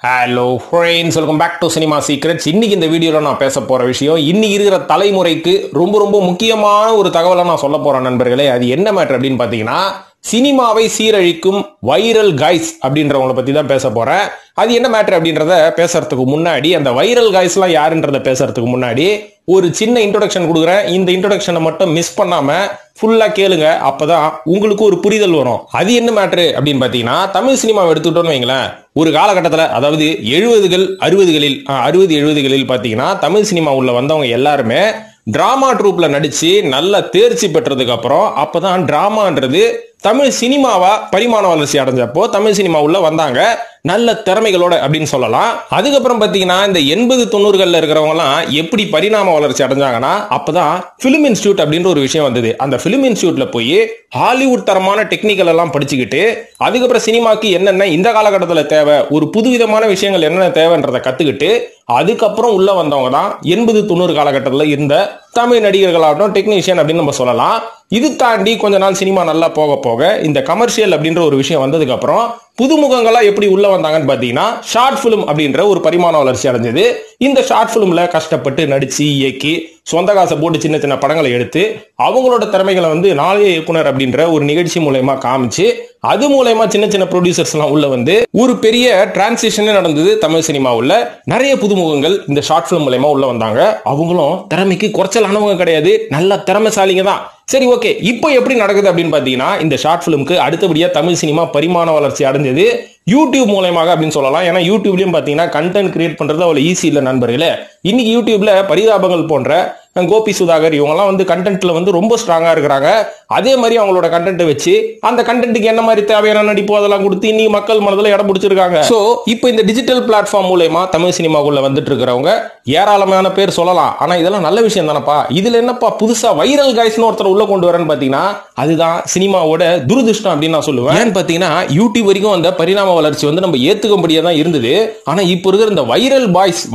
Hello friends, welcome back to cinema secrets. இன்னைக்கு இந்த வீடியோவில் நான் பேச போகிற விஷயம் இன்னைக்கு இருக்கிற தலைமுறைக்கு ரொம்ப முக்கியமான ஒரு தகவலை நான் சொல்ல போகிறேன் நண்பர்களே. அது என்ன மேட்டர் அப்படின்னு பார்த்தீங்கன்னா, சினிமாவை சீரழிக்கும் வைரல் காய்ஸ் அப்படின்றவங்களை பற்றி தான் பேச போகிறேன். அது என்ன மேட்டர் அப்படின்றத பேசுறதுக்கு முன்னாடி, அந்த வைரல் காய்ஸ்லாம் யாருன்றத பேசுறதுக்கு முன்னாடி ஒரு சின்ன இன்ட்ரோடக்ஷன் கொடுக்குறேன். இந்த இன்ட்ரோடக்ஷனை மட்டும் மிஸ் பண்ணாம ஃபுல்லா கேளுங்க, அப்பதான் உங்களுக்கு ஒரு புரிதல் வரும். அது என்ன மேட்ரு அப்படின்னு பாத்தீங்கன்னா, தமிழ் சினிமாவை எடுத்துக்கிட்டோம்னு வைங்களேன், ஒரு காலகட்டத்தில், அதாவது 70கள் 60களில் பாத்தீங்கன்னா தமிழ் சினிமா உள்ள வந்தவங்க எல்லாருமே டிராமா ட்ரூப்ல நடிச்சு நல்ல தேர்ச்சி பெற்றதுக்கு அப்புறம் அப்பதான் டிராமான்றது தமிழ் சினிமாவா பரிமாண வளர்ச்சி அடைஞ்சப்போ தமிழ் சினிமா உள்ள வந்தாங்க நல்ல திறமைகளோட அப்படின்னு சொல்லலாம். அதுக்கப்புறம் பாத்தீங்கன்னா இந்த 80-90களில் இருக்கிறவங்க எல்லாம் எப்படி பரிணாம வளர்ச்சி அடைஞ்சாங்கன்னா, அப்பதான் பிலிம் இன்ஸ்டியூட் அப்படின்ற ஒரு விஷயம் வந்தது. அந்த பிலிம் இன்ஸ்டியூட்ல போய் ஹாலிவுட் தரமான டெக்னிக்கல் எல்லாம் படிச்சுக்கிட்டு, அதுக்கப்புறம் சினிமாக்கு என்னென்ன இந்த காலகட்டத்தில் தேவை, ஒரு புதுவிதமான விஷயங்கள் என்னென்ன தேவைன்றதை கத்துக்கிட்டு அதுக்கப்புறம் உள்ள வந்தவங்க தான் 80-90 காலகட்டத்தில் இருந்த தமிழ் நடிகர்களாகட்டும், டெக்னீஷியன் அப்படின்னு நம்ம சொல்லலாம். இது தாண்டி கொஞ்ச நாள் சினிமா நல்லா போக போக இந்த கமர்ஷியல் அப்படின்ற ஒரு விஷயம் வந்ததுக்கு அப்புறம் புதுமுகங்களா எப்படி உள்ள வந்தாங்கன்னு பாத்தீங்கன்னா, ஷார்ட் பிலிம் அப்படின்ற ஒரு பரிமாண வளர்ச்சி அடைஞ்சது. இந்த ஷார்ட் பிலிம்ல கஷ்டப்பட்டு நடிச்சு இயக்கி சொந்த காசை போட்டு சின்ன சின்ன படங்களை எடுத்து அவங்களோட திறமைகளை நாளைய இயக்குனர் அப்படின்ற ஒரு நிகழ்ச்சி மூலயமா காமிச்சு, அது மூலயமா சின்ன சின்ன ப்ரொடியூசர்ஸ் எல்லாம் உள்ள ஒரு பெரிய டிரான்சிஷனே நடந்தது தமிழ் சினிமாவுல. நிறைய புதுமுகங்கள் இந்த ஷார்ட் பிலிம் மூலயமா உள்ள வந்தாங்க. அவங்களும் திறமைக்கு குறைச்சலானவங்க கிடையாது, நல்ல திறமைசாலிங்க தான். சரி, ஓகே, இப்போ எப்படி நடக்குது அப்படின்னு பாத்தீங்கன்னா, இந்த ஷார்ட் பிலிம்க்கு அடுத்தபடியா தமிழ் சினிமா பரிமாண வளர்ச்சி அடைஞ்சது யூடியூப் மூலமாக அப்படின்னு சொல்லலாம். ஏன்னா யூடியூப்லயும் பாத்தீங்கன்னா கண்டென்ட் கிரியேட் பண்றது அவ்வளவு ஈஸி இல்ல நண்பர்களே. இன்னைக்கு யூடியூப்ல பரிதாபங்கள் போன்ற கோபி சுதாகர் இவங்கெல்லாம் கண்டென்ட்ல ரொம்ப ஸ்ட்ராங்கா இருக்கிறாங்க. அதே மாதிரி அவங்களோட கண்டென்ட் வச்சு அந்த கண்டென்ட்டுக்கு என்ன மாதிரி தேவையான நடிப்பு அதெல்லாம் கொடுத்து இன்னைக்கு மக்கள் மனதில் இடம் பிடிச்சிருக்காங்க. சோ இப்போ இந்த டிஜிட்டல் பிளாட்ஃபார்ம் மூலமா தமிழ் சினிமாக்குள்ள வந்துட்டு இருக்கிறவங்க ஏராளமான பேர் சொல்லலாம். ஆனா இதெல்லாம் நல்ல விஷயம் தானப்பா. இதுல என்னப்பா புதுசா வைரல் காய்ஸ்னு ஒருத்தர் உள்ள கொண்டு வரேன்னு பாத்தீங்கன்னா, அதுதான் சினிமாவோட துரதிருஷ்டம் அப்படின்னு நான் சொல்லுவேன். ஏன்னு பாத்தீங்கன்னா, யூடியூப் வரைக்கும் அந்த பரிணாம வளர்ச்சி நம்ம ஏத்துக்க முடியாதான் தான் இருந்தது. ஆனா இப்போ இருக்கிற இந்த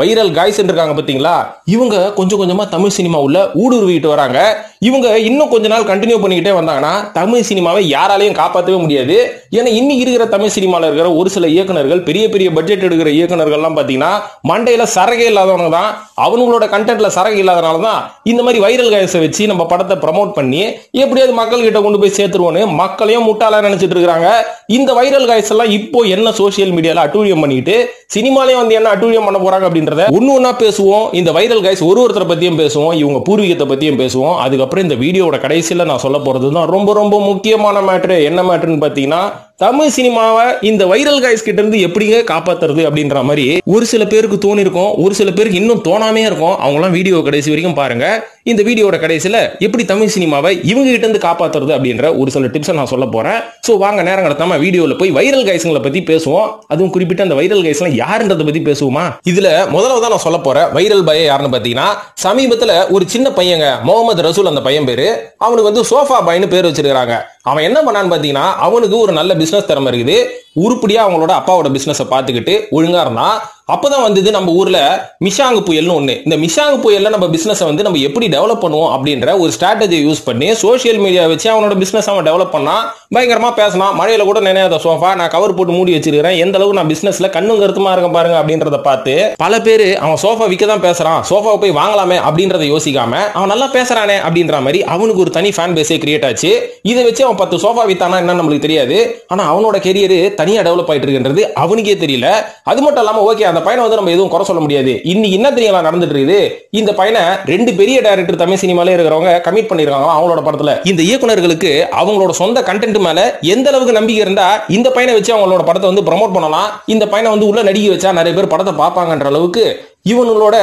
வைரல் காய்ஸ் இருக்காங்க பாத்தீங்களா, இவங்க கொஞ்சம் கொஞ்சமா தமிழ் சினிமா உள்ள ஊடுருவிட்டு வராங்க. இவங்க இன்னும் கொஞ்ச நாள் கண்டினியூ பண்ணிக்கிட்டே வந்தாங்கன்னா தமிழ் சினிமாவை யாராலையும் காப்பாற்றவே முடியாது. ஏன்னா இன்னைக்கு இருக்கிற தமிழ் சினிமாவில் இருக்கிற ஒரு சில இயக்குனர்கள், பெரிய பெரிய பட்ஜெட் எடுக்கிற இயக்குனர்கள்லாம் பாத்தீங்கன்னா மண்டையில சரகே இல்லாதவங்க தான். அவங்களோட கண்டென்ட்ல சரகு இல்லாதனால தான் இந்த மாதிரி வைரல் காய்ஸை வச்சு நம்ம படத்தை ப்ரமோட் பண்ணி எப்படியாவது மக்கள் கிட்ட கொண்டு போய் சேர்த்துருவோன்னு மக்களையும் முட்டாளா நினைச்சிட்டு இருக்காங்க. இந்த வைரல் காய்ஸ் எல்லாம் இப்போ என்ன சோசியல் மீடியால அட்டூழியம் பண்ணிட்டு சினிமாலையும் என்ன அட்டூழியம் பண்ண போறாங்க அப்படின்றத ஒண்ணு பேசுவோம். இந்த வைரல் காய்ஸ் ஒருத்தரை பத்தியும் பேசுவோம், இவங்க பூர்வீகத்தை பத்தியும் பேசுவோம். அதுக்கப்புறம் இந்த வீடியோட கடைசியில நான் சொல்ல போறது தான் ரொம்ப முக்கியமான மேட்ரு. என்ன மேட்ருன்னு பாத்தீங்கன்னா, தமிழ் சினிமாவை இந்த வைரல் காய்ஸ் கிட்ட இருந்து எப்படிங்க காப்பாத்துறது அப்படின்ற மாதிரி ஒரு சில பேருக்கு தோணி இருக்கும், ஒரு சில பேருக்கு இன்னும் தோணாமே இருக்கும். அவங்களாம் வீடியோ கடைசி வரைக்கும் பாருங்க. இந்த வீடியோட கடைசியில எப்படி தமிழ் சினிமாவை இவங்க கிட்ட இருந்து காப்பாத்துறது அப்படின்ற ஒரு சில டிப்ஸ் நான் சொல்ல போறேன். சோ வாங்க நேரம் கடத்தாம வீடியோல போய் வைரல் காய்ஸ்களை பத்தி பேசுவோம். அதுவும் குறிப்பிட்ட அந்த வைரல் காய்ஸ்லாம் யாருன்றத பத்தி பேசுவோமா. இதுல முதல்ல நான் சொல்ல போற வைரல் பாய் யாருன்னு பாத்தீங்கன்னா, சமீபத்துல ஒரு சின்ன பையங்க முகமது ரசூல், அந்த பையன் பேரு, அவனுக்கு சோஃபா பாய்னு பேர் வச்சிருக்காங்க. அவன் என்ன பண்ணான்னு பாத்தீங்கன்னா, அவனுக்கு ஒரு நல்ல பிசினஸ் திறமை இருக்குது. உருப்படியா அவங்களோட அப்பாவோட பிசினஸ் பார்த்துக்கிட்டு ஒழுங்கா இருந்தான். அப்பதான் வந்தது நம்ம ஊர்ல மிஷாங்கு புயல்னு ஒண்ணு. இந்த மிஷாங்கு புயல்ல நம்ம பிசினஸ் நம்ம எப்படி டெவலப் பண்ணுவோம் அப்படின்ற ஒரு ஸ்ட்ராட்டஜி யூஸ் பண்ணி சோசியல் மீடியா வச்சு அவனோட பிசினஸ் அவன் டெவலப் பண்ணா. பயங்கரமா பேசினான். மழையில கூட நினையாத சோஃபா நான் கவர் போட்டு மூடி வச்சிருக்கிறேன், எந்த அளவுக்கு நான் பிசினஸ்ல கண்ணும் கருத்துமா இருக்க பாருங்க அப்படின்றத பார்த்து பல பேரு அவன் சோஃபா விற்க தான் பேசுறான், சோஃபாவை போய் வாங்கலாமே அப்படின்றத யோசிக்காம அவன் நல்லா பேசுறானே அப்படின்ற மாதிரி அவனுக்கு ஒரு தனி ஃபேன் பேஸே கிரியேட் ஆச்சு. இதை வச்சு அவன் 10 சோஃபா வித்தானா என்ன நம்மளுக்கு தெரியாது. ஆனா அவனோட கெரியர் தனியா டெவலப் ஆயிட்டு இருக்குன்றது அவனுக்கே தெரியல. அது மட்டும் இல்லாம ஓகே, அந்த பையனை நம்ம எதுவும் குறை சொல்ல முடியாது. இன்னைக்கு என்ன தெரியல நடந்துட்டு இருக்குது, இந்த பையனை 2 பெரிய டைரக்டர் தமிழ் சினிமால இருக்கிறவங்க கமிட் பண்ணிருக்காங்க அவங்களோட படத்துல. இந்த இயக்குனர்களுக்கு அவங்களோட சொந்த கண்டென்ட் மேல எந்த அளவுக்கு நம்பிக்கை இருந்தா இந்த பையனை வச்சு அவங்களோட படத்தை ப்ரமோட் பண்ணலாம், இந்த பையனை உள்ள நடிக்க வச்சா நிறைய பேர் படத்தை பார்ப்பாங்கன்ற அளவுக்கு இவனோட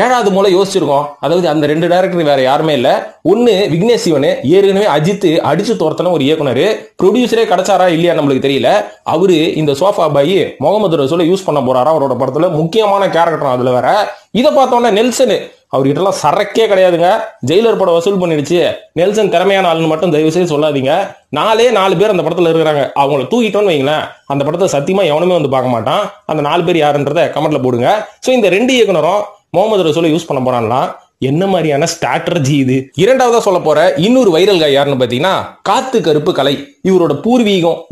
7வது மூளை யோசிச்சிருக்கோம். அதாவது அந்த 2 டைரக்டர் வேற யாருமே இல்ல. ஒன்னு விக்னேஷ் சிவன், ஏற்கனவே அஜித் அடிச்சு தோர்த்தன ஒரு இயக்குனர், ப்ரொடியூசரே கிடைச்சாரா இல்லையா நம்மளுக்கு தெரியல. அவரு இந்த சோஃபா பாய் முகமது ரசூலை யூஸ் பண்ண போறாரா அவரோட படத்துல, முக்கியமான கேரக்டர் அதுல வேற. இதை பார்த்தோன்னா நெல்சன், அவர்கிட்ட எல்லாம் சரக்கே கிடையாதுங்க, ஜெயிலர் படம் வசூல் பண்ணிடுச்சு. நெல்சன் திறமையான ஆளுன்னு மட்டும் தயவு செய்து சொல்லாதீங்க. 4 பேர் அந்த படத்துல இருக்கிறாங்க. அவங்கள தூக்கிட்டோன்னு வைங்களேன், அந்த படத்தை சத்தியமா எவனுமே பார்க்க மாட்டான். அந்த 4 பேர் யாருன்றத கமெண்ட்ல போடுங்க. சோ இந்த 2 இயக்குனரும் முகமது ரசூலை யூஸ் பண்ண போறான்லாம் என்ன மாதிரியான ஸ்ட்ராட்டஜி இது? இரண்டாவதா சொல்ல போற இன்னொரு வைரல் காய் யாருன்னு பாத்தீங்கன்னா காத்து கருப்பு கலை. இவரோட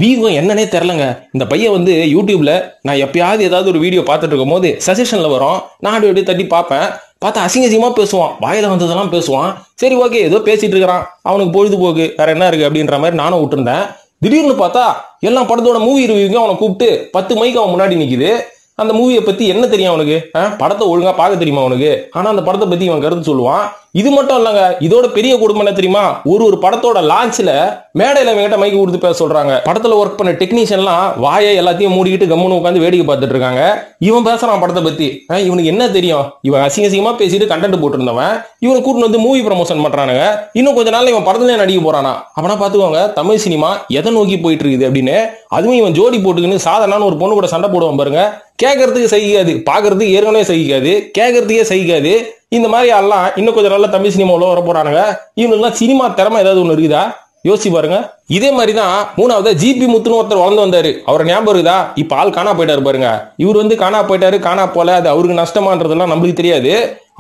வீகம் என்னன்னே தெரியலங்க. இந்த பையன் வந்து யூடியூப்ல நான் எப்பயாவது ஏதாவது ஒரு வீடியோ பார்த்துட்டு இருக்கும் போது சஜஷன்ல வரும், நான் அப்படியே தட்டி பார்ப்பேன். பார்த்தா அசிங்கமா பேசுவான், வாயில வந்ததெல்லாம் பேசுவான். சரி ஓகே, ஏதோ பேசிட்டு இருக்கிறான், அவனுக்கு பொழுதுபோக்கு, வேற என்ன இருக்கு அப்படின்ற மாதிரி நானும் விட்டுருந்தேன். திடீர்னு பார்த்தா எல்லா படத்தோட மூவி ரிவ்யூக்கும் அவனை கூப்பிட்டு 10 மைக்கு அவன் முன்னாடி நிக்குது. அந்த மூவியை பத்தி என்ன தெரியும் அவனுக்கு? படத்தை ஒழுங்கா பார்க்க தெரியுமா அவனுக்கு? ஆனா அந்த படத்தை பத்தி இவன் கருத்து சொல்லுவான். இது மட்டும் இல்லங்க, இதோட பெரிய குடும்பம் என்ன தெரியுமா? ஒரு படத்தோட லான்ச்ல மேடையில இவங்கிட்ட மைக்கு கொடுத்து பேச சொல்றாங்க. படத்துல ஒர்க் பண்ண டெக்னீஷியன்லாம் வாயை எல்லாத்தையும் மூடிக்கிட்டு கம்முன்னு உட்காந்து வேடிக்கை பார்த்துட்டு இருக்காங்க. இவன் பேசுறான் படத்தை பத்தி. இவனுக்கு என்ன தெரியும்? இவன் அசிங்கமா பேசிட்டு கண்டென்ட் போட்டுருந்தவன் இவனை கூட்டு வந்து மூவி ப்ரமோஷன் பண்றானுங்க. இன்னும் கொஞ்ச நாள்ல இவன் படத்துல நடிக்க போறானா. அப்பனா பாத்துக்கோங்க தமிழ் சினிமா எதை நோக்கி போயிட்டு இருக்குது அப்படின்னு. அதுவும் இவன் ஜோடி போட்டுக்குன்னு சாதாரண ஒரு பொண்ணு கூட சண்டை போடுவான் பாருங்க. கேட்கறதுக்கு சகிக்காது, பாக்குறதுக்கு ஏற்கனவே சகிக்காது, கேட்கறதுக்கே சகிக்காது. இந்த மாதிரி எல்லாம் இன்னும் கொஞ்சம் நல்ல தமிழ் சினிமாவில் வர போறானுங்க. இவனுக்குலாம் சினிமா திறமை ஏதாவது ஒண்ணு இருக்குதா? யோசிச்சு பாருங்க. இதே மாதிரிதான் மூணாவது ஜிபி முத்துன்னு ஒருத்தர் வளர்ந்து வந்தாரு. அவர் ஞாபகம் இருக்குதா? இப்ப ஆள் காணா போயிட்டாரு பாருங்க. இவர் வந்து காணா போயிட்டாரு, காணா போல, அது அவருக்கு நஷ்டமான்றதெல்லாம் நம்மளுக்கு தெரியாது.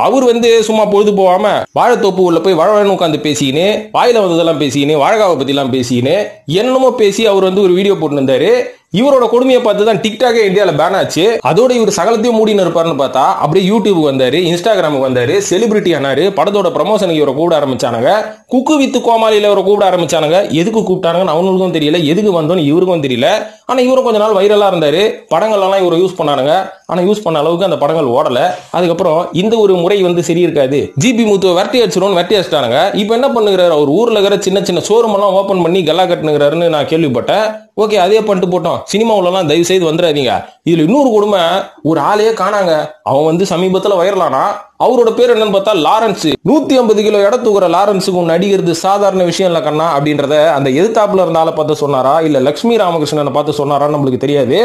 அவர் வந்து சும்மா பொழுது போகாம வாழைத்தோப்பு உள்ள போய் வாழன்னு உட்காந்து பேசிக்கின்னு, வாயில வந்ததெல்லாம் பேசிக்கின்னு, வாழைக்காவை பத்தி எல்லாம் பேசிக்கின்னு என்னமோ பேசி அவர் வந்து ஒரு வீடியோ போட்டு இருந்தாரு. இவரோட கொடுமையை பார்த்து தான் டிக்டாக்கே இந்தியாவில் பேன் ஆச்சு. அதோட இவர் சகலத்தையும் மூடின்னு இருப்பாருன்னு பார்த்தா அப்படியே யூடியூபுக்கு வந்தாரு, இன்ஸ்டாகிராமுக்கு வந்தாரு, செலிபிரிட்டி ஆனாரு. படத்தோட ப்ரமோஷனுக்கு இவரை கூப்பிட ஆரம்பிச்சானுங்க. குக்கு வித்து கோமாளியில இவரை கூப்பிட ஆரம்பிச்சானுங்க. எதுக்கு கூப்பிட்டானுங்கன்னு அவங்களுக்கும் தெரியல, எதுக்கு வந்தோன்னு இவருக்கும் தெரியல. ஆனா இவரும் கொஞ்ச நாள் வைரலா இருந்தாரு. படங்கள் எல்லாம் இவரை யூஸ் பண்ணானுங்க. ஆனா யூஸ் பண்ண அளவுக்கு அந்த படங்கள் ஓடல. அதுக்கப்புறம் இந்த ஒரு முறை வந்து சரி இருக்காது, ஜிபி முத்துவை வெட்டி அடிச்சிட்டானுங்க. இப்ப என்ன பண்ணுகிறாரு? அவர் ஊர்ல இருக்கிற சின்ன சின்ன ஷோரூம் எல்லாம் ஓபன் பண்ணி கல்லா கட்டுனுங்கிறாருன்னு நான் கேள்விப்பட்டேன். ஓகே, அதே பண்ணிட்டு போட்டோம். சினிமாவிலாம் தயவு செய்து வந்துடாதீங்க. இதுல இன்னொரு கொடுமை, ஒரு ஆளையே காணாங்க. அவன் வந்து சமீபத்துல வைரலானா. அவரோட பேர் என்னன்னு பார்த்தா லாரன்ஸ். 150 கிலோ எடை தூக்குற லாரன்ஸுக்கு நடிக்கிறது சாதாரண விஷயம் இல்ல கண்ணா அப்படின்றத அந்த எதிர்த்தாப்புல இருந்த ஆளை பார்த்து சொன்னாரா இல்ல லட்சுமி ராமகிருஷ்ணனை பார்த்து சொன்னாரான்னு நம்மளுக்கு தெரியாது.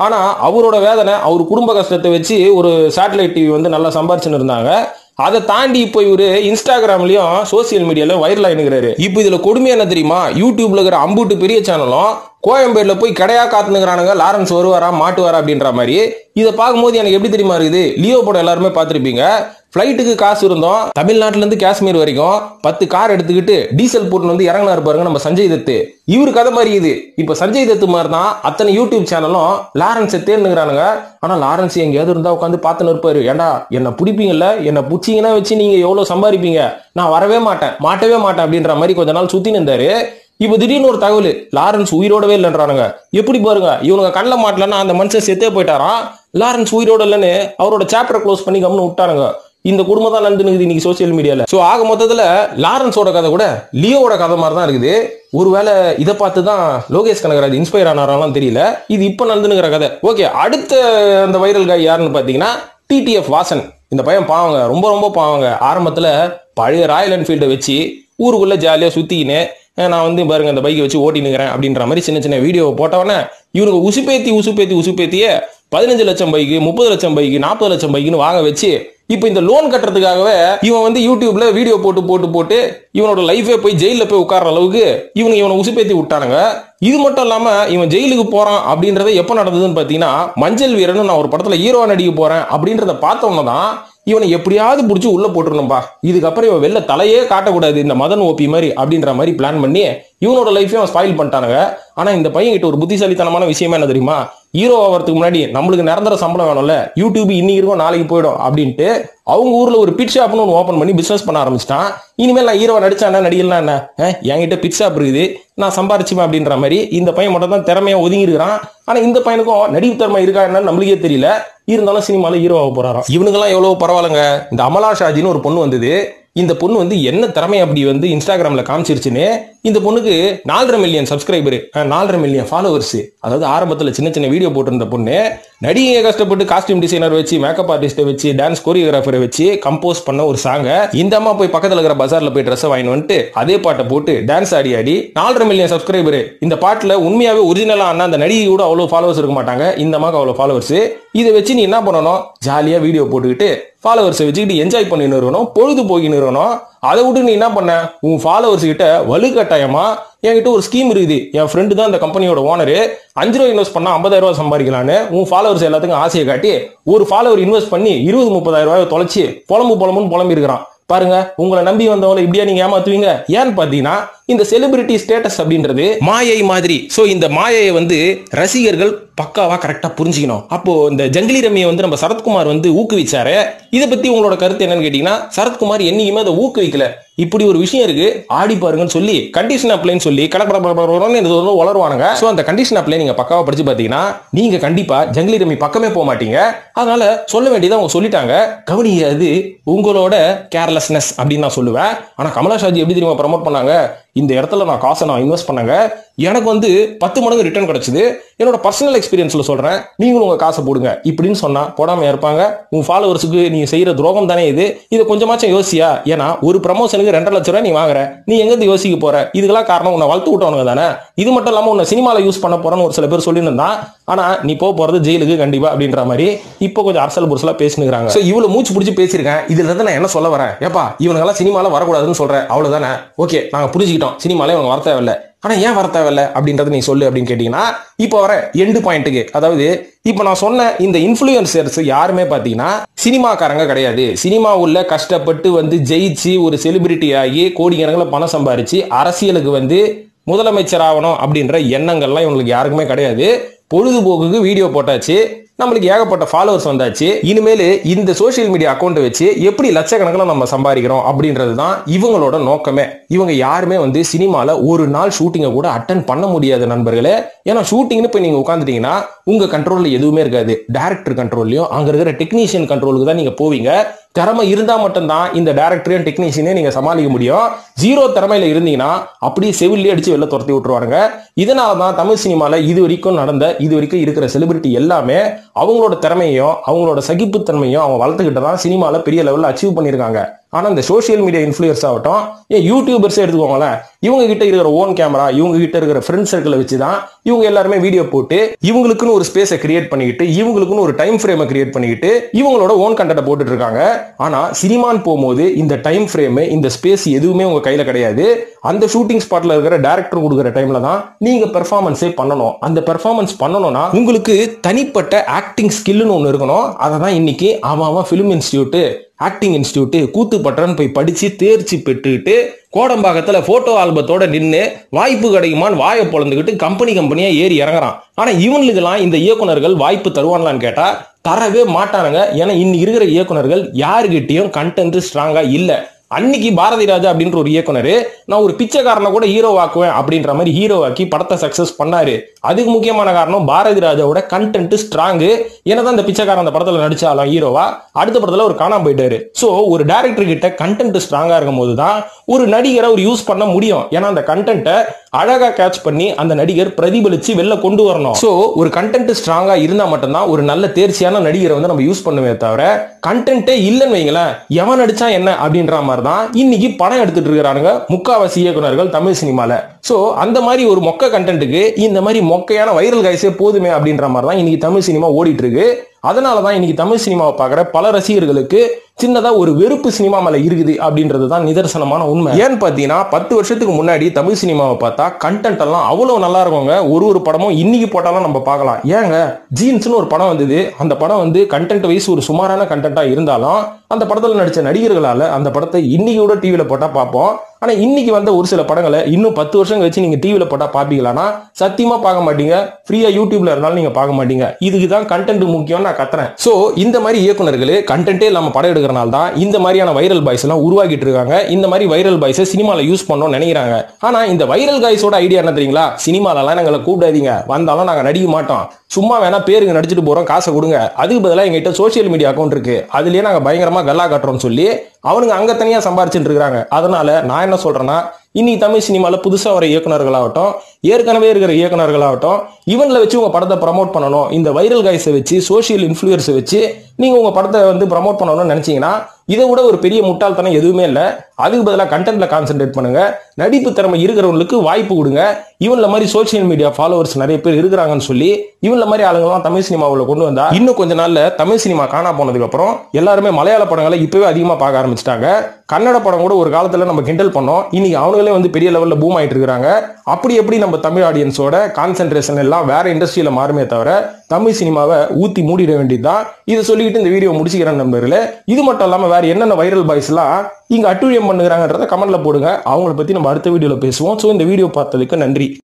ஆனா அவரோட வேதனை, அவர் குடும்ப கஷ்டத்தை வச்சு ஒரு சேட்டலைட் டிவி வந்து நல்லா சம்பாரிச்சுன்னு இருந்தாங்க. அதை தாண்டி இப்போ இவரு இன்ஸ்டாகிராம்லயும் சோசியல் மீடியால வைரல் ஆயினுக்கிறாரு. இப்போ இதுல கொடுமை என்ன தெரியுமா? யூடியூப்ல இருக்கிற அம்புட்டு பெரிய சேனலும் கோயம்பேடுல போய் கடையா காத்துனுங்கிறானுங்க, லாரன்ஸ் வருவாரா மாட்டுவாரா அப்படின்ற மாதிரி. இதை பார்க்கும்போது எனக்கு எப்படி தெரியுமா இருக்குது? லியோ படம் எல்லாருமே பார்த்திருப்பீங்க. பிளைட்டுக்கு காசு இருந்தோம், தமிழ்நாட்டுல இருந்து காஷ்மீர் வரைக்கும் 10 கார் எடுத்துக்கிட்டு டீசல் போட்டு வந்து இறங்கினா இருப்பாருங்க நம்ம சஞ்சய் தத்து. இவரு கதை மாதிரி இது. இப்ப சஞ்சய் தத்து மாதிரி தான் அத்தனை யூடியூப் சேனலும் லாரன்ஸை தேர்ந்துங்கிறானுங்க. ஆனா லாரன்ஸ் எங்கேயாவது இருந்தா உட்காந்து பார்த்துன்னு இருப்பாரு. ஏண்டா என்ன பிடிப்பீங்கல்ல, என்ன பிடிச்சிங்கன்னா வச்சு நீங்க எவ்வளவு சம்பாதிப்பீங்க, நான் வரவே மாட்டேன் அப்படின்ற மாதிரி கொஞ்ச நாள் சுத்தி நின்றாரு. இப்ப திடீர்னு ஒரு தகவல், லாரன்ஸ் உயிரோடவே இல்லைன்றானுங்க. எப்படி பாருங்க, இவனுங்க கண்ணில் மாட்டலன்னா அந்த மனுஷன் செத்தே போயிட்டாராம். லாரன்ஸ் உயிரோட இல்லைன்னு அவரோட சாப்டர் க்ளோஸ் பண்ணி கம்னு விட்டானுங்க. இந்த குடும்பம் தான் நடந்துனுக்குது இன்னைக்கு சோசியல் மீடியால. சோ ஆக மொத்தத்துல லாரன்ஸோட கதை கூட லியோவோட கதை மாதிரி தான் இருக்குது. ஒருவேளை இதை பார்த்து தான் லோகேஷ் கனகராஜ் இன்ஸ்பயர் ஆனாராலாம் தெரியல. இது இப்ப நடந்துனுங்கிற கதை. ஓகே, அடுத்த அந்த வைரல் காய் யாருன்னு பாத்தீங்கன்னா டிடிஎஃப் வாசன். இந்த பையன் பாவங்க, ரொம்ப ரொம்ப பாவங்க. ஆரம்பத்துல பழைய ராயல் என்ஃபீல்டை வச்சு ஊருக்குள்ள ஜாலியா சுத்திக்கின்னு நான் வந்து பாருங்க இந்த பைக்கை வச்சு ஓட்டினுக்கிறேன் அப்படின்ற மாதிரி சின்ன சின்ன வீடியோ போட்டவனே இவனுக்கு உசுப்பேத்தியே 15 லட்சம் பைக்கு, 30 லட்சம் பைக்கு, 40 லட்சம் பைக்குன்னு வாங்க வச்சு இப்ப இந்த லோன் கட்டுறதுக்காகவே இவன் வந்து யூடியூப்ல வீடியோ போட்டு இவனோட லைஃபே போய் ஜெயில போய் உட்கார்ற அளவுக்கு இவனை உசுப்பேத்தி விட்டானுங்க. இது மட்டும் இல்லாம இவன் ஜெயிலுக்கு போறான் அப்படின்றத எப்ப நடந்ததுன்னு பாத்தீங்கன்னா, மஞ்சள் வீரன் நான் ஒரு படத்துல ஹீரோவா நடிக்க போறேன் அப்படின்றத பார்த்தவங்க தான் இவனை எப்படியாவது பிடிச்சி உள்ள போட்டுருணும்பா, இதுக்கப்புறம் இவன் வெளில தலையே காட்டக்கூடாது இந்த மதன் ஓபி மாதிரி அப்படின்ற மாதிரி பிளான் பண்ணி இவனோட லைஃபையும் ஸ்பாயில் பண்ணிட்டானுங்க. ஆனா இந்த பையன் கிட்ட ஒரு புத்திசாலித்தனமான விஷயமா என்ன தெரியுமா? ஹீரோ ஆகிறதுக்கு முன்னாடி நம்மளுக்கு நிரந்தர சம்பளம் வேணும்ல, யூடியூப் இன்னைக்கு இருக்கும் நாளைக்கு போயிடும் அப்படின்ட்டு அவங்க ஊர்ல ஒரு பிட் ஷாப்னு ஒன்று ஓபன் பண்ணி பிசினஸ் பண்ண ஆரம்பிச்சிட்டான். இனிமேல் நான் ஹீரோவா நடிச்சா என்ன, நடிகலாம் என்ன, என்கிட்ட பிட் ஷாப் இருக்குது, நான் சம்பாரிச்சுவேன் அப்படின்ற மாதிரி இந்த பையன் மட்டும் தான் திறமையா ஒதுங்கி இருக்கிறான். ஆனா இந்த பையனுக்கும் நடிப்பு திறமை இருக்கா என்னன்னு நம்மளுக்கே தெரியல. இருந்தாலும் சினிமால ஹீரோவாக போறாராம். இவனுக்கெல்லாம் எவ்வளவு பரவாயில்லைங்க. இந்த அமலா ஷாஜின்னு ஒரு பொண்ணு வந்தது. இந்த பொண்ணு வந்து என்ன திறமை அப்படி வந்து இன்ஸ்டாகிராம்ல காமிச்சிருச்சுன்னு, இந்த பொண்ணுக்கு 4.5 மில்லியன் சப்ஸ்கிரைபர், 4.5 மில்லியன் ஃபாலோவர்ஸ். அதாவது ஆரம்பத்துல சின்ன சின்ன வீடியோ போட்டிருந்த பொண்ணு நடிகை கஷ்டப்பட்டு காஸ்டியூம் டிசைனர் வச்சு, மேக்கப் ஆர்டிஸ்டை வச்சு, டான்ஸ் கோரியோகிராஃபரை வச்சு கம்போஸ் பண்ண ஒரு சாங்க. இந்த அம்மா போய் பக்கத்துல இருக்கிற பஜார்ல போய் ட்ரெஸ் வாங்கி வந்துட்டு அதே பாட்டை போட்டு டான்ஸ் ஆடி 4.5 மில்லியன் சப்ஸ்கிரைபர். இந்த பாட்டுல உண்மையாவே ஒரிஜினலா ஆனா அந்த நடிகை கூட அவ்வளவு ஃபாலோவர்ஸ் இருக்க மாட்டாங்க, இந்த அம்மாக்கு அவ்வளவு ஃபாலோவர்ஸ். இதை வச்சு நீ என்ன பண்ணணும், ஜாலியா வீடியோ போட்டுக்கிட்டு ஃபாலோவர்ஸை வச்சுக்கிட்டு என்ஜாய் பண்ணின்னு இருக்கணும், பொழுதுபோக்கின்னு இருக்கணும். அதை விட்டு நீ என்ன பண்ண, உன் ஃபாலோவர்ஸ் கிட்ட வலுக்கட்டாயமா என்கிட்ட ஒரு ஸ்கீம் இருக்குது, என் ஃப்ரெண்டு தான் இந்த கம்பெனியோட ஓனரு, 5 ரூபா இன்வெஸ்ட் பண்ணா 50,000 ரூபாய் சம்பாதிக்கலான்னு உன் ஃபாலோவர்ஸ் எல்லாத்துக்கும் ஆசையை காட்டி ஒரு ஃபாலோவர் இன்வெஸ்ட் பண்ணி 20-30,000 ரூபாய் தொலைச்சி புலம்புன்னு புலம்பி இருக்கிறான். பாருங்க, உங்களை நம்பி வந்தவங்களை இப்படியா நீங்க ஏமாத்துவீங்க? ஏன்னு பாத்தீங்கன்னா இந்த செலிபிரிட்டி ஸ்டேட்டஸ் அப்படின்றது மாயை மாதிரி. சோ இந்த மாயையை வந்து ரசிகர்கள் பக்காவா கரெக்டா புரிஞ்சுக்கணும். அப்போ இந்த ஜங்கிலி ரம்மியை வந்து நம்ம சரத்குமார் வந்து ஊக்குவிச்சாரு. இதை பத்தி உங்களோட கருத்து என்னன்னு கேட்டீங்கன்னா, சரத்குமார் என்னைக்குமே அதை ஊக்குவிக்கல. இப்படி ஒரு விஷயம் இருக்கு, ஆடி பாருங்கன்னு சொல்லி கண்டிஷன் அப்ளைன்னு சொல்லி கடப்பட வளருவானுங்க. சோ அந்த கண்டிஷன் அப்ளை நீங்க பக்காவா படிச்சு பாத்தீங்கன்னா நீங்க கண்டிப்பா ஜங்கிலி ரம்மி பக்கமே போக மாட்டீங்க. அதனால சொல்ல வேண்டியதை அவங்க சொல்லிட்டாங்க, கவனிங்க, அது உங்களோட கேர்லெஸ்னஸ் அப்படின்னு நான் சொல்லுவேன். ஆனா கமலாஷாஜி எப்படி தெரியுமா ப்ரமோட் பண்ணாங்க, இந்த இடத்துல நான் காசை நான் இன்வெஸ்ட் பண்ணாங்க, எனக்கு வந்து 10 மடங்கு ரிட்டர்ன் கிடைச்சது, என்னோட பர்சனல் எக்ஸ்பீரியன்ஸ்ல சொல்றேன், நீங்களும் உங்க காசை போடுங்க இப்படின்னு சொன்னா போடாம இருப்பாங்க? உன் ஃபாலோவர்ஸுக்கு நீ செய்யற துரோகம் தானே இது. இதை கொஞ்சமாச்சும் யோசியா? ஏன்னா ஒரு ப்ரமோஷனுக்கு 2.5 லட்சம் ரூபாய் நீ வாங்குற, நீ எங்க யோசிக்க போற? இதுக்கெல்லாம் காரணம் உன்னை வளர்த்து விட்டவனுங்க தானே. இது மட்டும் இல்லாம உன்னை சினிமால யூஸ் பண்ண போறன்னு ஒரு சில பேர் சொல்லியிருந்தான். ஆனா நீ போறது ஜெயிலுக்கு கண்டிப்பா அப்படின்ற மாதிரி இப்போ கொஞ்சம் அரசல் புரசலா பேசினுறாங்க. சோ இவ்வளவு மூச்சு பிடிச்சி பேசியிருக்கேன். இதுல இருந்து நான் என்ன சொல்ல வரேன், ஏப்பா இவனுங்கெல்லாம் சினிமால வரக்கூடாதுன்னு சொல்றேன், அவ்வளவுதானே. ஓகே, நாங்க புரிஞ்சுக்கிட்டோம், சினிமால இவங்க வர தேவையில்லை. ஆனா ஏன் வர தேவையில்லை அப்படின்றத நீ சொல்லு அப்படின்னு கேட்டீங்கன்னா, இப்போ வர எண்டு பாயிண்ட்டுக்கு, அதாவது இப்ப நான் சொன்ன இந்த இன்ஃப்ளூயன்சர்ஸ் யாருமே பாத்தீங்கன்னா சினிமாக்காரங்க கிடையாது. சினிமா உள்ள கஷ்டப்பட்டு வந்து ஜெயிச்சு ஒரு செலிபிரிட்டி ஆகி கோடிக்கணக்கில் பணம் சம்பாரிச்சு அரசியலுக்கு வந்து முதலமைச்சர் ஆகணும் அப்படின்ற எண்ணங்கள்லாம் இவங்களுக்கு யாருக்குமே கிடையாது. பொழுதுபோக்குக்கு வீடியோ போட்டாச்சு, நம்மளுக்கு ஏகப்பட்ட ஃபாலோவர்ஸ் வந்தாச்சு, இனிமேல் இந்த சோசியல் மீடியா அக்கௌண்ட் வச்சு எப்படி லட்சக்கணக்கில் நம்ம சம்பாதிக்கிறோம் அப்படின்றது தான் இவங்களோட நோக்கமே. இவங்க யாருமே வந்து சினிமால ஒரு நாள் ஷூட்டிங்கை கூட அட்டன் பண்ண முடியாது நண்பர்களே. ஏன்னா ஷூட்டிங்னு போய் நீங்க உட்காந்துட்டீங்கன்னா உங்க கண்ட்ரோல்ல எதுவுமே இருக்காது. டைரக்டர் கண்ட்ரோல்லையும் அங்க இருக்கிற டெக்னீஷியன் கண்ட்ரோலுக்கு தான் நீங்க போவீங்க. திறமை இருந்தா மட்டும்தான் இந்த டைரக்டரையும் டெக்னீஷியனே நீங்க சமாளிக்க முடியும். ஜீரோ திறமையில இருந்தீங்கன்னா அப்படியே செவிலே அடிச்சு வெளில துரத்தி விட்டுருவாங்க. இதனாலதான் தமிழ் சினிமால இது வரைக்கும் இருக்கிற செலிபிரிட்டி எல்லாமே அவங்களோட திறமையும் அவங்களோட சகிப்புத்தன்மையும் அவங்க வளர்த்துக்கிட்டு தான் சினிமால பெரிய லெவல்ல அச்சீவ் பண்ணிருக்காங்க. ஆனா இந்த சோசியல் மீடியா இன்ஃப்ளூயர்ஸ் ஆகட்டும், யூடியூபர்ஸ் எடுத்துக்கோங்களேன், இவங்க கிட்ட இருக்கிற ஓன் கேமரா, இவங்க கிட்ட இருக்கிற ஃப்ரெண்ட் சர்க்கிளை வச்சுதான் இவங்க எல்லாருமே வீடியோ போட்டு இவங்களுக்குன்னு ஒரு ஸ்பேஸை கிரியேட் பண்ணிக்கிட்டு இவங்களுக்குன்னு ஒரு டைம் ஃப்ரேமை கிரியேட் பண்ணிக்கிட்டு இவங்களோட ஓன் கண்டென்ட் போட்டுட்டு இருக்காங்க. ஆனா சினிமான்னு போகும்போது இந்த டைம் ஃப்ரேம், இந்த ஸ்பேஸ் எதுவுமே உங்க கையில கிடையாது. அந்த ஷூட்டிங் ஸ்பாட்ல இருக்கிற டைரக்டர் கொடுக்குற டைம்ல தான் நீங்க பெர்ஃபார்மன்ஸே பண்ணணும். அந்த பெர்ஃபார்மன்ஸ் பண்ணணும்னா உங்களுக்கு தனிப்பட்ட ஆக்டிங் ஸ்கில்னு ஒன்று இருக்கணும். அதை தான் இன்னைக்கு அவன் ஃபிலிம் இன்ஸ்டியூட், ஆக்டிங் இன்ஸ்டியூட், கூத்துப்பட்டன்னு போய் படிச்சு தேர்ச்சி பெற்றுக்கிட்டு கோடம்பாக்கத்துல போட்டோ ஆல்பத்தோட நின்று வாய்ப்பு கிடைக்குமான்னு வாயை பொழந்துக்கிட்டு கம்பெனியா ஏறி இறங்குறான். ஆனா இவனுக்கெல்லாம் இந்த இயக்குனர்கள் வாய்ப்பு தருவான்லான்னு கேட்டா தரவே மாட்டானுங்க. ஏன்னா இன்னைக்கு இருக்கிற இயக்குனர்கள் யாருகிட்டையும் கண்டென்ட் ஸ்ட்ராங்கா இல்ல. அன்னைக்கு பாரதி ராஜா அப்படின்ற ஒரு இயக்குனர் நான் ஒரு பிச்சைக்காரனை கூட ஹீரோவாக்குவேன் அப்படின்ற மாதிரி ஹீரோவாக்கி படத்தை சக்சஸ் பண்ணாரு. அதுக்கு முக்கியமான காரணம் பாரதி ராஜாவோட கண்டென்ட் ஸ்ட்ராங்கு. என்னதான் இந்த பிச்சைக்காரன் அந்த படத்துல நடிச்சாலும் ஹீரோவா, அடுத்த படத்துல ஒரு காணாம போயிட்டாரு. சோ ஒரு டைரக்டர் கிட்ட கண்டென்ட் ஸ்ட்ராங்கா இருக்கும் போதுதான் ஒரு நடிகரை ஒரு யூஸ் பண்ண முடியும். ஏன்னா அந்த கண்டென்ட்டை அழகா கேட்ச் பண்ணி அந்த நடிகர் பிரதிபலிச்சு வெளில கொண்டு வரணும். சோ ஒரு கண்டென்ட் ஸ்ட்ராங்கா இருந்தா மட்டும்தான் ஒரு நல்ல தேர்ச்சியான நடிகரை வந்து நம்ம யூஸ் பண்ணுவே தவிர கண்டென்ட்டே இல்லைன்னு வைங்களேன், எவன் நடிச்சா என்ன அப்படின்ற மாதிரி தான் இன்னைக்கு படம் எடுத்துட்டு இருக்கிறாங்க முக்காவாசி இயக்குனர்கள் தமிழ் சினிமால. சோ அந்த மாதிரி ஒரு மொக்க கண்டென்ட்டுக்கு இந்த மாதிரி மொக்கையான வைரல் கைஸே போதுமே அப்படின்ற மாதிரி தான் இன்னைக்கு தமிழ் சினிமா ஓடிட்டு இருக்கு. அதனாலதான் இன்னைக்கு தமிழ் சினிமாவை பார்க்குற பல ரசிகர்களுக்கு சின்னதா ஒரு வெறுப்பு சினிமா மேல இருக்குது அப்படின்றது தான் நிதர்சனமான உண்மை. ஏன்னு பாத்தீங்கன்னா 10 வருஷத்துக்கு முன்னாடி தமிழ் சினிமாவை பார்த்தா கண்டென்ட் எல்லாம் அவ்வளவு நல்லா இருக்குங்க. ஒரு படமும் இன்னைக்கு போட்டாலும் நம்ம பார்க்கலாம். ஏங்க ஜீன்ஸ்னு ஒரு படம் வந்தது, அந்த படம் வந்து கண்டென்ட் வைஸ் ஒரு சுமாரான கண்டென்ட்டா இருந்தாலும் அந்த படத்துல நடிச்ச நடிகர்களால அந்த படத்தை இன்னைக்கு கூட டிவியில போட்டா பார்ப்போம். ஆனா இன்னைக்கு வந்த ஒரு சில படங்களை இன்னும் 10 வருஷம் கழிச்சு நீங்க டிவியில போட்டா பாப்பீங்களான்னா சத்தியமா பார்க்க மாட்டீங்க. ஃப்ரீயா யூடியூப்ல இருந்தாலும் நீங்க பார்க்க மாட்டீங்க. இதுக்கு தான் கண்டென்ட் முக்கியம் நான் கத்துறேன். சோ இந்த மாதிரி இயக்குனர்கள் கண்டென்ட்டே இல்லாம படம் எடுக்கிறனால தான் இந்த மாதிரியான வைரல் பாய்ஸ் எல்லாம் உருவாக்கிட்டு இருக்காங்க. இந்த மாதிரி வைரல் பாய்ஸை சினிமால யூஸ் பண்ணணும்னு நினைக்கிறாங்க. ஆனா இந்த வைரல் காய்ஸோட ஐடியா என்ன தெரியுங்களா? சினிமால எல்லாம் எங்களை கூப்பிடாதீங்க, வந்தாலும் நாங்க நடிக்க மாட்டோம், சும்மா வேணா பேருக்கு நடிச்சுட்டு போறோம், காசை கொடுங்க, அதுக்கு பதிலாக எங்ககிட்ட சோசியல் மீடியா அக்கௌண்ட் இருக்கு, அதுலயே நாங்க பயங்கரமா கல்லா கட்டுறோம்னு சொல்லி அவனுங்க அங்க தனியா சம்பாரிச்சுட்டு இருக்காங்க. அதனால நான் என்ன சொல்றேன்னா, இன்னைக்கு தமிழ் சினிமால புதுசா வர இயக்குனர்களாகட்டும், ஏற்கனவே இருக்கிற இயக்குனர்களாகட்டும், இவன்ல வச்சு உங்க படத்தை ப்ரமோட் பண்ணணும், இந்த வைரல் கைஸை வச்சு சோசியல் இன்ஃப்ளூயர்ஸை வச்சு நீங்க உங்க படத்தை வந்து ப்ரமோட் பண்ணணும்னு நினைச்சீங்கன்னா இதை விட ஒரு பெரிய முட்டாள்தனம் எதுவுமே இல்லை. அதுக்கு பதிலாக கண்டென்ட்ல கான்சென்ட்ரேட் பண்ணுங்க, நடிப்பு திறமை இருக்கிறவங்களுக்கு வாய்ப்பு கொடுங்க. இவன்ல மாதிரி சோசியல் மீடியா ஃபாலோவர்ஸ் நிறைய பேர் இருக்கிறாங்கன்னு சொல்லி இவன்ல மாதிரி ஆளுங்கெல்லாம் தமிழ் சினிமாவில் கொண்டு வந்தா இன்னும் கொஞ்ச நாள்ல தமிழ் சினிமா காணா போனதுக்கு அப்புறம் எல்லாருமே மலையாள படங்களை இப்பவே அதிகமா பார்க்க ஆரம்பிச்சிட்டாங்க. கன்னட படம் கூட ஒரு காலத்துல நம்ம கிண்டல் பண்ணோம், இன்னைக்கு அவங்களே அவங்களே வந்து பெரிய லெவல்ல பூம் ஆயிட்டு இருக்காங்க. அப்படி எப்படி நம்ம தமிழ் ஆடியன்ஸோட கான்சென்ட்ரேஷன் எல்லாம் வேற இண்டஸ்ட்ரியில மாறுமே தவிர தமிழ் சினிமாவை ஊத்தி மூடிட வேண்டியதுதான். இதை சொல்லிக்கிட்டு இந்த வீடியோ முடிச்சுக்கிறேன் நண்பர்களே. இது மட்டும் இல்லாம வேற என்னென்ன வைரல் பாய்ஸ் எல்லாம் இங்க அட்டூழியம் பண்ணுகிறாங்கன்றத கமெண்ட்ல போடுங்க. அவங்கள பத்தி நம்ம அடுத்த வீடியோல பேசுவோம். சோ இந்த வீடியோ பார்த்ததுக்கு நன்றி.